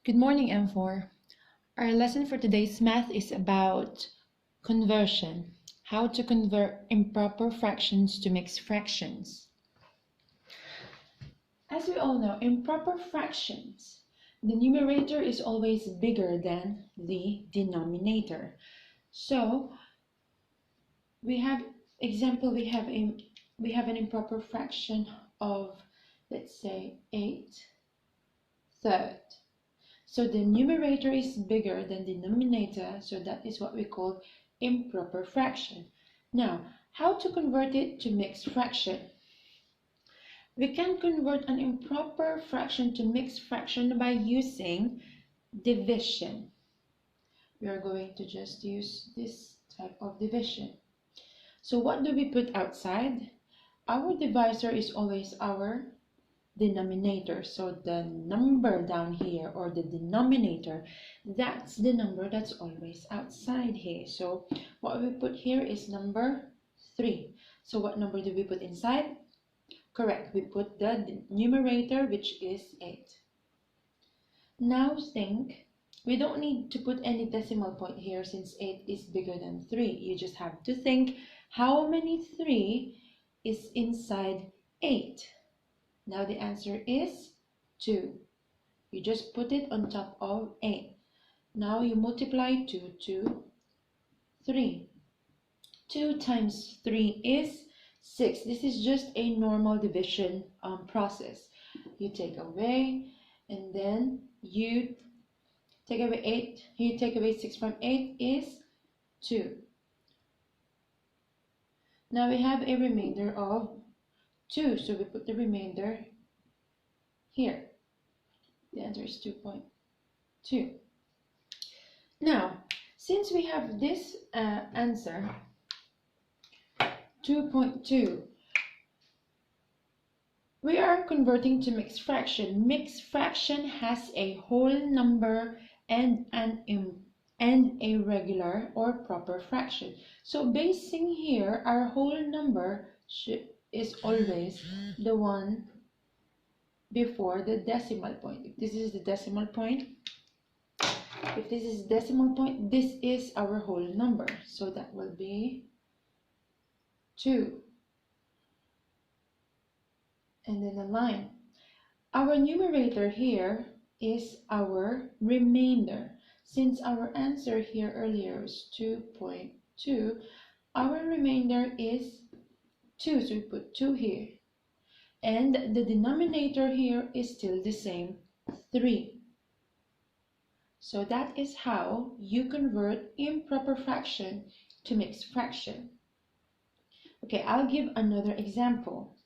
Good morning, M4. Our lesson for today's math is about conversion, how to convert improper fractions to mixed fractions. As we all know, improper fractions, the numerator is always bigger than the denominator. So we have we have an improper fraction of, let's say, 8/3. So the numerator is bigger than the denominator, so that is what we call improper fraction. Now, how to convert it to mixed fraction? We can convert an improper fraction to mixed fraction by using division. We are going to just use this type of division. So what do we put outside? Our divisor is always our denominator. So the number down here, or the denominator, that's the number that's always outside here. So what we put here is number 3. So what number do we put inside? Correct, we put the numerator, which is 8. Now think, we don't need to put any decimal point here since 8 is bigger than 3. You just have to think how many 3 is inside 8. Now the answer is 2. You just put it on top of 8. Now you multiply 2 to 3. 2 times 3 is 6. This is just a normal division process. You take away, and then you take away 8. You take away 6 from 8 is 2. Now we have a remainder of 2, so we put the remainder here. The answer is 2.2. Now, since we have this answer, 2.2, we are converting to mixed fraction. Mixed fraction has a whole number and a regular or proper fraction. So basing here, our whole number is always the one before the decimal point. If this is the decimal point, this is our whole number. So that will be 2. And then a line. Our numerator here is our remainder. Since our answer here earlier was 2.2, our remainder is 2, so we put 2 here. And the denominator here is still the same, 3. So that is how you convert improper fraction to mixed fraction. Okay, I'll give another example.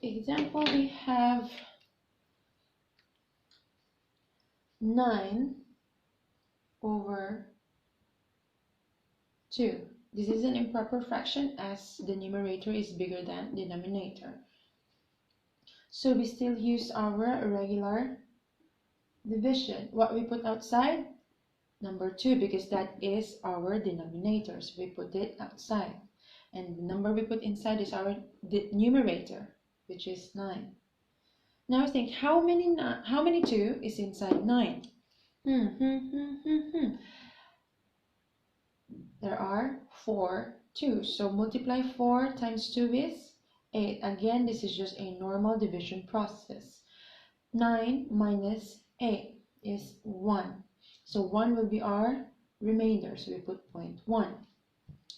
Example, we have 9 over 2. This is an improper fraction as the numerator is bigger than the denominator. So we still use our regular division. What we put outside? Number 2, because that is our denominator. So we put it outside. And the number we put inside is our numerator, which is 9. Now think, how many 2 is inside 9? There are 4 2s. So multiply 4 times 2 is 8. Again, this is just a normal division process. 9 minus 8 is 1. So 1 will be our remainder. So we put 0.1.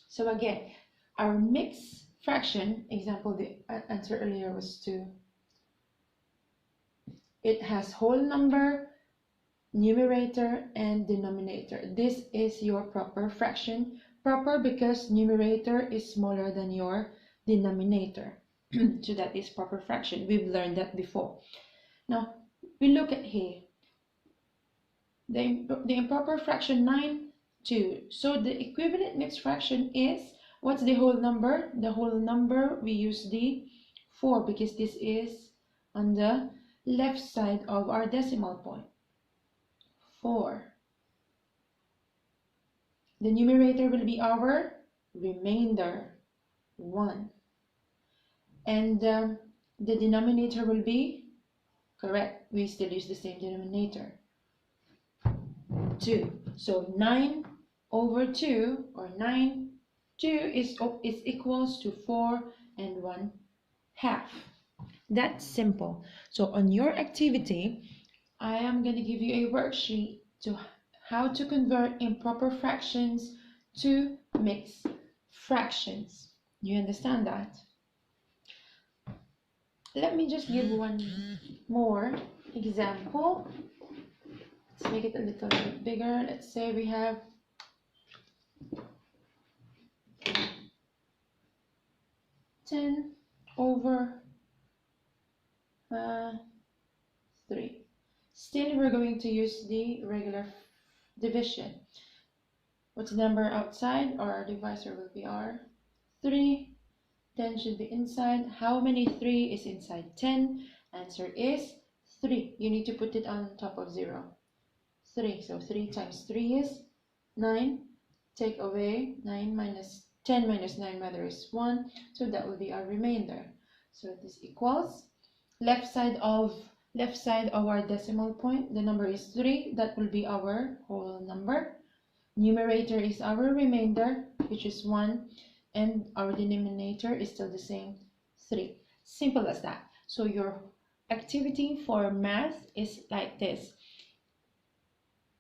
So again, our mixed fraction, example, the answer earlier was 2. It has whole number, numerator, and denominator. This is your proper fraction. Proper because numerator is smaller than your denominator. So that is proper fraction. We've learned that before. Now, we look at here. The improper fraction 9, 2. So the equivalent mixed fraction is, what's the whole number? The whole number, we use the 4 because this is on the left side of our decimal point. 4. The numerator will be our remainder, 1. and the denominator will be correct. We still use the same denominator, 2. So 9 over 2, or 9, 2 is equals to 4 and 1/2. That's simple. So on your activity, I am going to give you a worksheet to how to convert improper fractions to mixed fractions. You understand that? Let me just give one more example. Let's make it a little bit bigger. Let's say we have 10 over 3. Still, we're going to use the regular division. What's the number outside? Our divisor will be our 3. 10 should be inside. How many 3 is inside 10? Answer is 3. You need to put it on top of 0. 3. So 3 times 3 is 9. Take away 9 minus 10 minus 9 rather is 1. So that will be our remainder. So this equals left side of our decimal point. The number is 3. That will be our whole number. Numerator is our remainder, which is 1. And our denominator is still the same, 3. Simple as that. So your activity for math is like this.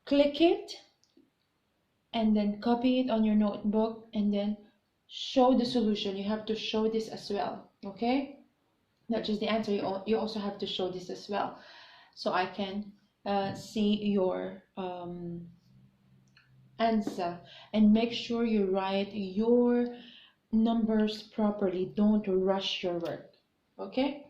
Click it and then copy it on your notebook and then show the solution. You have to show this as well, okay? Not just the answer, you also have to show this as well, so I can see your answer. And make sure you write your numbers properly. Don't rush your work, okay?